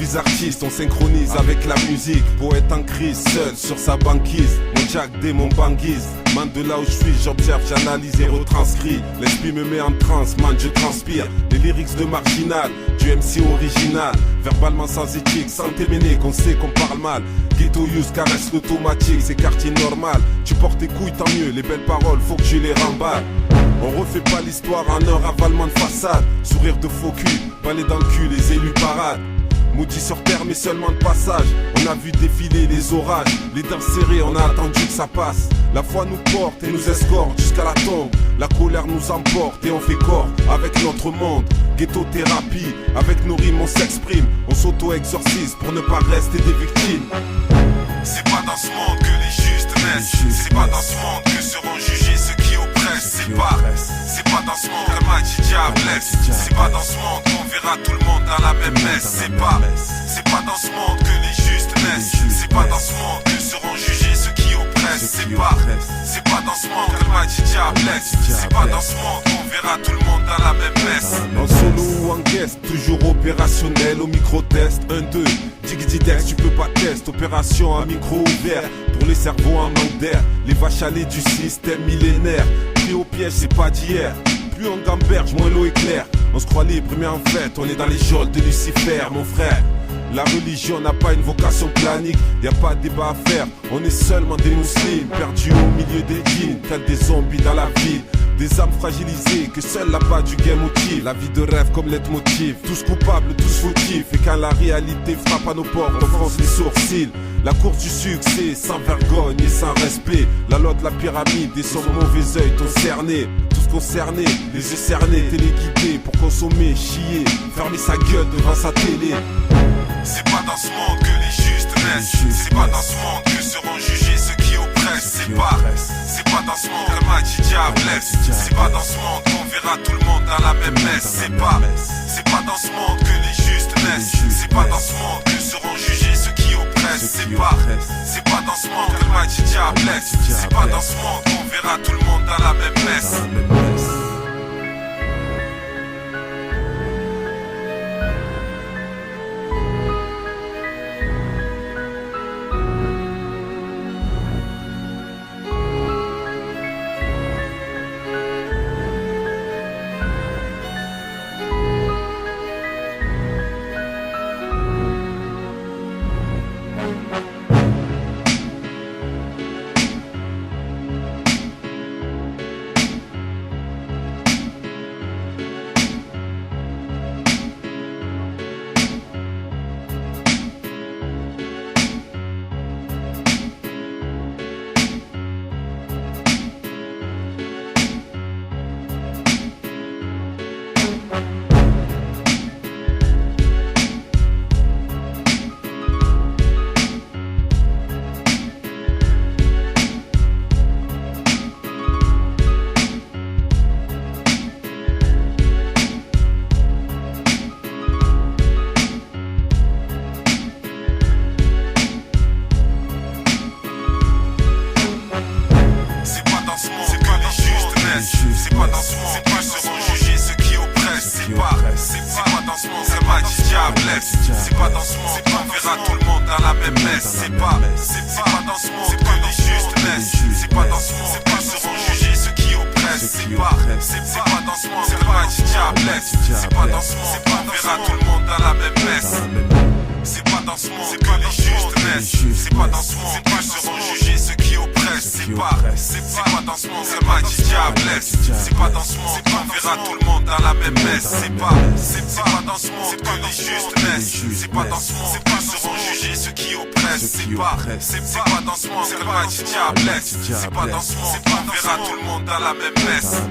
suis artiste, on synchronise avec la musique. Poète en crise, seul sur sa banquise. Mon Jack D, mon banguise. Man, de là où je suis, j'observe, j'analyse et retranscris. L'esprit me met en transe, man, je transpire. Les lyrics de Marginal, du MC original. Verbalement sans éthique, sans téméné, qu'on sait qu'on parle mal. Ghetto use caresse l'automatique, c'est quartier normal. Tu portes tes couilles, tant mieux, les belles paroles, faut que je les remballe. On refait pas l'histoire en un ravalement de façade. Sourire de faux cul, balai dans le cul, les élus parades. Maudit sur terre mais seulement de passage. On a vu défiler les orages. Les dents serrées, on a attendu que ça passe. La foi nous porte et nous escorte jusqu'à la tombe. La colère nous emporte et on fait corps avec notre monde. Ghetto thérapie, avec nos rimes on s'exprime. On s'auto-exorcise pour ne pas rester des victimes. C'est pas dans ce monde que les justes naissent. C'est pas dans ce monde que seront jugés ceux qui oppressent. C'est pas dans ce monde que Maji Diablesse. C'est pas dans ce monde qu'on verra tout le monde dans la même messe. C'est pas dans ce monde que les justes naissent. C'est pas dans ce monde que seront jugés ceux qui oppressent. C'est pas dans ce monde que Maji Diablesse. C'est pas dans ce monde qu'on verra tout le monde dans la même messe. En solo ou en guest, toujours opérationnel au micro-test. 1-2, Diggy-Dex, tu peux pas test. Opération à micro ouvert pour les cerveaux en manque d'air. Les vaches à lait du système millénaire. Pris au piège, c'est pas d'hier. Plus on gamberge, moins l'eau est claire. On se croit libre, mais en fait, on est dans les geôles de Lucifer, mon frère. La religion n'a pas une vocation planique, y a pas de débat à faire. On est seulement des musulmans, perdus au milieu des djinns, tels des zombies dans la ville. Des âmes fragilisées que seule la bas du game motive. La vie de rêve comme leitmotiv. Tous coupables, tous fautifs. Et quand la réalité frappe à nos portes, on fronce les sourcils. La course du succès, sans vergogne et sans respect. La loi de la pyramide et son mauvais œil t'ont cerné. Tous concernés, les yeux cernés, téléguidés pour consommer, chier, fermer sa gueule devant sa télé. C'est pas dans ce monde que les justes naissent. C'est pas dans ce monde que seront jugés ceux qui oppressent. C'est pas dans ce monde que Maji Diablesse. C'est pas dans ce monde qu'on verra tout le monde dans la même messe. C'est pas dans ce monde que les justes naissent. C'est pas dans ce monde que seront jugés ceux qui oppressent. C'est pas dans ce monde que Maji Diablesse. C'est pas dans ce monde qu'on verra tout le monde dans la même messe. C'est pas dans ce monde que seront jugés ceux qui oppressent. C'est pas dans ce monde que Maji Diablesse. C'est pas dans ce monde qu'on verra tout le monde dans la même messe. C'est pas dans ce monde que les justes naissent. C'est pas dans ce monde que seront jugés ceux qui oppressent. C'est pas dans ce monde que Maji Diablesse. C'est pas dans ce monde qu'on verra tout le monde dans la même messe. C'est pas dans ce monde que les justes naissent. C'est pas dans ce monde que seront jugés ceux qui oppressent. C'est pas dans ce monde que Maji Diablesse. C'est pas dans ce monde qu'on verra tout le monde dans la même messe. C'est pas dans ce monde que les justes naissent. C'est pas dans ce monde que seront jugés ceux qui oppressent. C'est pas dans ce monde que Maji Diablesse. C'est pas dans ce monde qu'on verra tout le monde dans la même messe.